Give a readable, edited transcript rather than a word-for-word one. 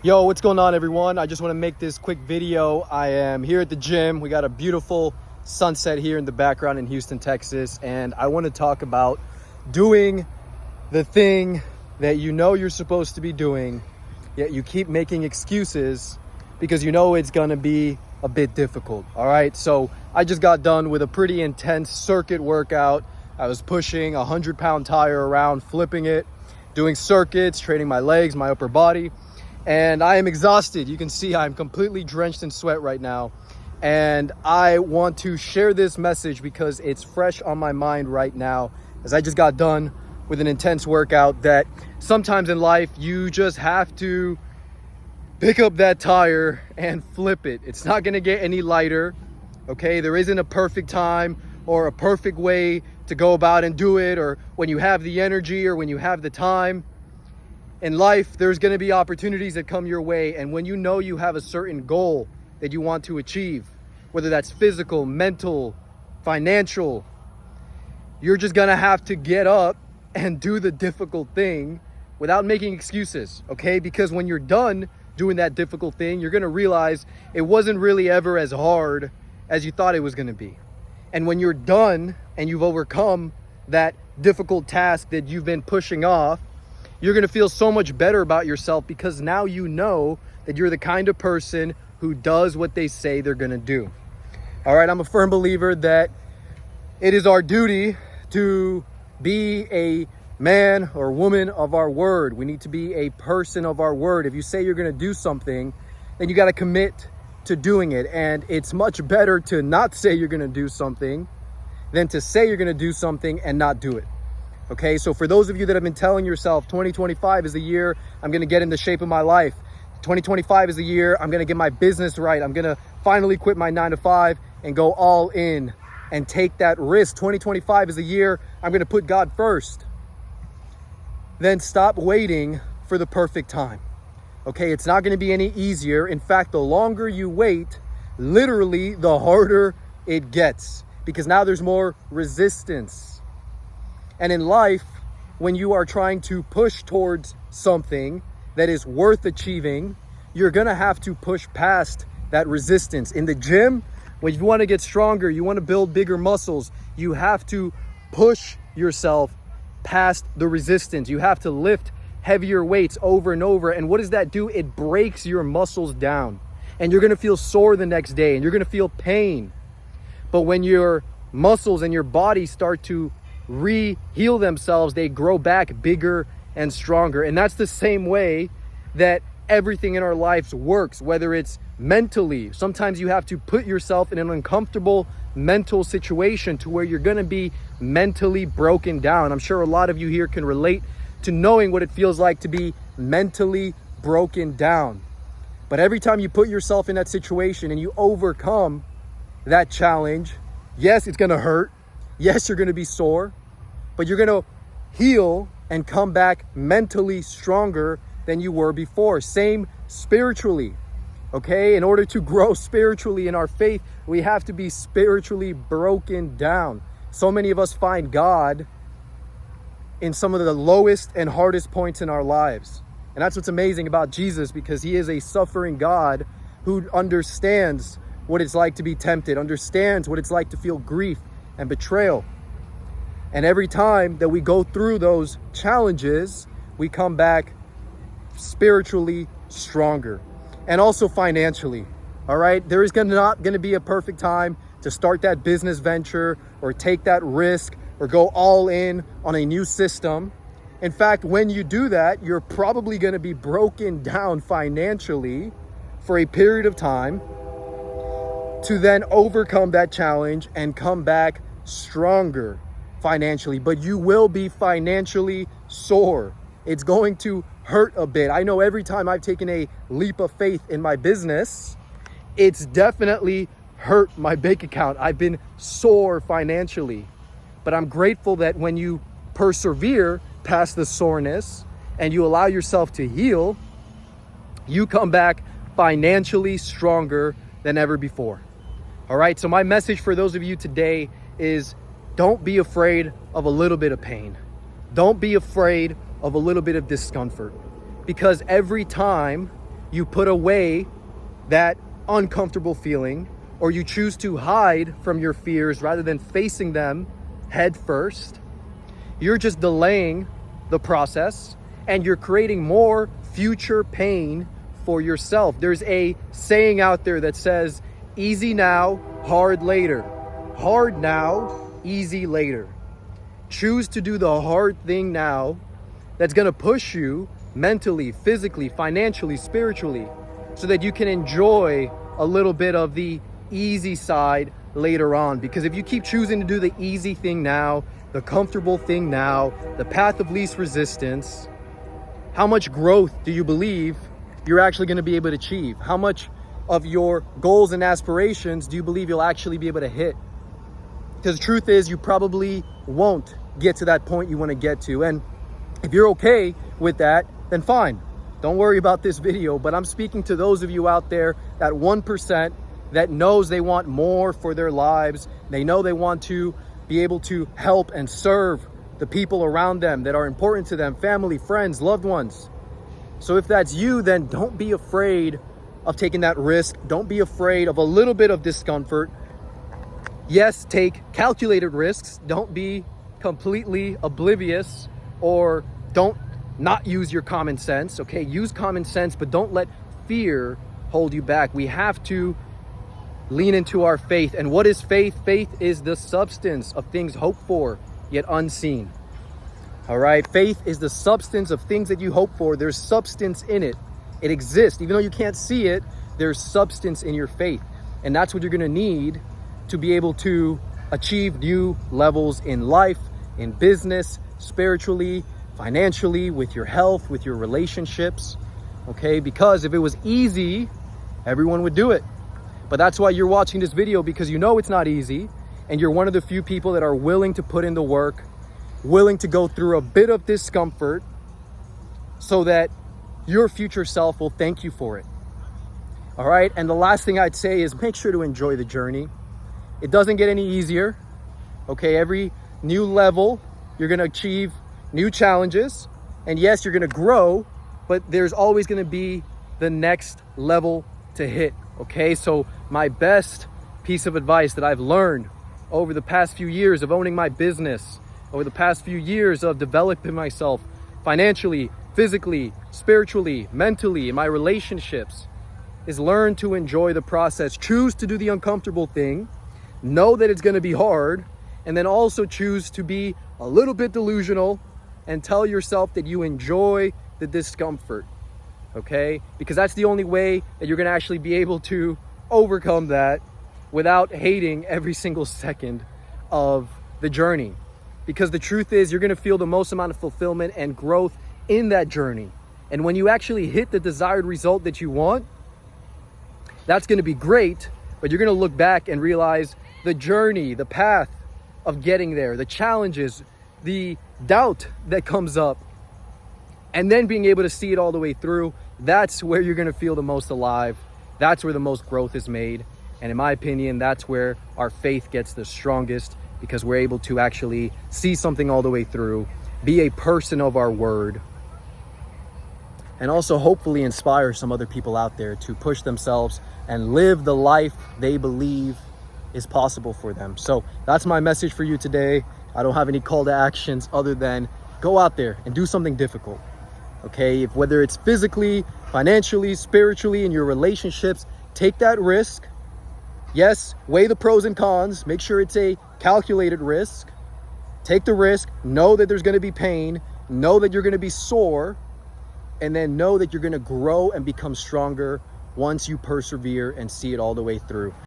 Yo, what's going on, everyone? I just want to make this quick video. I am here at the gym. We got a beautiful sunset here in the background in Houston, Texas, and I want to talk about doing the thing that you know you're supposed to be doing, yet you keep making excuses because you know it's going to be a bit difficult. All right, so I just got done with a pretty intense circuit workout. I was pushing a 100-pound tire around, flipping it, doing circuits, training my legs, my upper body. And I am exhausted. You can see I'm completely drenched in sweat right now. And I want to share this message because it's fresh on my mind right now as I just got done with an intense workout, that sometimes in life you just have to pick up that tire and flip it. It's not going to get any lighter. Okay, there isn't a perfect time or a perfect way to go about and do it, or when you have the energy or when you have the time. In life, there's going to be opportunities that come your way, and when you know you have a certain goal that you want to achieve, whether that's physical, mental, financial, you're just going to have to get up and do the difficult thing without making excuses, okay? Because when you're done doing that difficult thing, you're going to realize it wasn't really ever as hard as you thought it was going to be. And when you're done and you've overcome that difficult task that you've been pushing off, you're going to feel so much better about yourself, because now you know that you're the kind of person who does what they say they're going to do. All right, I'm a firm believer that it is our duty to be a man or woman of our word. We need to be a person of our word. If you say you're going to do something, then you got to commit to doing it. And it's much better to not say you're going to do something than to say you're going to do something and not do it. Okay, so for those of you that have been telling yourself 2025 is the year I'm going to get in the shape of my life, 2025 is the year I'm going to get my business right, I'm going to finally quit my 9-to-5 and go all in and take that risk, 2025 is the year I'm going to put God first, then stop waiting for the perfect time. Okay, it's not going to be any easier. In fact, the longer you wait, literally the harder it gets, because now there's more resistance. And in life, when you are trying to push towards something that is worth achieving, you're going to have to push past that resistance. In the gym, when you want to get stronger, you want to build bigger muscles, you have to push yourself past the resistance. You have to lift heavier weights over and over. And what does that do? It breaks your muscles down. And you're going to feel sore the next day, and you're going to feel pain. But when your muscles and your body start to heal themselves, they grow back bigger and stronger. And that's the same way that everything in our lives works, whether it's mentally. Sometimes you have to put yourself in an uncomfortable mental situation to where you're going to be mentally broken down. I'm sure a lot of you here can relate to knowing what it feels like to be mentally broken down. But every time you put yourself in that situation and you overcome that challenge, yes, it's going to hurt. Yes, you're going to be sore, but you're going to heal and come back mentally stronger than you were before. Same spiritually, okay? In order to grow spiritually in our faith, we have to be spiritually broken down. So many of us find God in some of the lowest and hardest points in our lives. And that's what's amazing about Jesus, because he is a suffering God who understands what it's like to be tempted, understands what it's like to feel grief and betrayal. And every time that we go through those challenges, we come back spiritually stronger, and also financially. All right, there is not going to be a perfect time to start that business venture or take that risk or go all in on a new system. In fact, when you do that, you're probably going to be broken down financially for a period of time to then overcome that challenge and come back stronger financially. But you will be financially sore. It's going to hurt a bit. I know every time I've taken a leap of faith in my business, it's definitely hurt my bank account. I've been sore financially. But I'm grateful that when you persevere past the soreness and you allow yourself to heal, you come back financially stronger than ever before. All right, so my message for those of you today is, don't be afraid of a little bit of pain. Don't be afraid of a little bit of discomfort, because every time you put away that uncomfortable feeling, or you choose to hide from your fears rather than facing them head first, you're just delaying the process and you're creating more future pain for yourself. There's a saying out there that says, easy now, hard later. Hard now, easy later. Choose to do the hard thing now that's gonna push you mentally, physically, financially, spiritually, so that you can enjoy a little bit of the easy side later on. Because if you keep choosing to do the easy thing now, the comfortable thing now, the path of least resistance, how much growth do you believe you're actually going to be able to achieve? How much of your goals and aspirations do you believe you'll actually be able to hit? Because the truth is, you probably won't get to that point you want to get to. And if you're okay with that, then fine. Don't worry about this video, but I'm speaking to those of you out there, that 1% that knows they want more for their lives. They know they want to be able to help and serve the people around them that are important to them, family, friends, loved ones. So if that's you, then don't be afraid of taking that risk. Don't be afraid of a little bit of discomfort. Yes, take calculated risks. Don't be completely oblivious, or don't not use your common sense. Okay, use common sense, but don't let fear hold you back. We have to lean into our faith. And what is faith? Faith is the substance of things hoped for, yet unseen. All right, faith is the substance of things that you hope for. There's substance in it. It exists. Even though you can't see it, there's substance in your faith. And that's what you're going to need to be able to achieve new levels in life, in business, spiritually, financially, with your health, with your relationships. Okay, because if it was easy, everyone would do it. But that's why you're watching this video, because you know it's not easy, and you're one of the few people that are willing to put in the work, willing to go through a bit of discomfort so that your future self will thank you for it. All right, and the last thing I'd say is make sure to enjoy the journey. It doesn't get any easier. Okay, every new level, you're gonna achieve new challenges, and yes, you're gonna grow, but there's always gonna be the next level to hit. Okay, so my best piece of advice that I've learned over the past few years of owning my business, over the past few years of developing myself financially, physically, spiritually, mentally, in my relationships, is learn to enjoy the process. Choose to do the uncomfortable thing, know that it's going to be hard, and then also choose to be a little bit delusional and tell yourself that you enjoy the discomfort. Okay, because that's the only way that you're going to actually be able to overcome that without hating every single second of the journey. Because the truth is, you're going to feel the most amount of fulfillment and growth in that journey. And when you actually hit the desired result that you want, that's going to be great, but you're going to look back and realize the journey, the path of getting there, the challenges, the doubt that comes up, and then being able to see it all the way through, that's where you're going to feel the most alive. That's where the most growth is made. And in my opinion, that's where our faith gets the strongest, because we're able to actually see something all the way through, be a person of our word, and also hopefully inspire some other people out there to push themselves and live the life they believe is possible for them. So that's my message for you today. I don't have any call to actions other than go out there and do something difficult. Okay, if whether it's physically, financially, spiritually, in your relationships, take that risk. Yes, weigh the pros and cons. Make sure it's a calculated risk. Take the risk. Know that there's going to be pain. Know that you're going to be sore. And then know that you're going to grow and become stronger once you persevere and see it all the way through.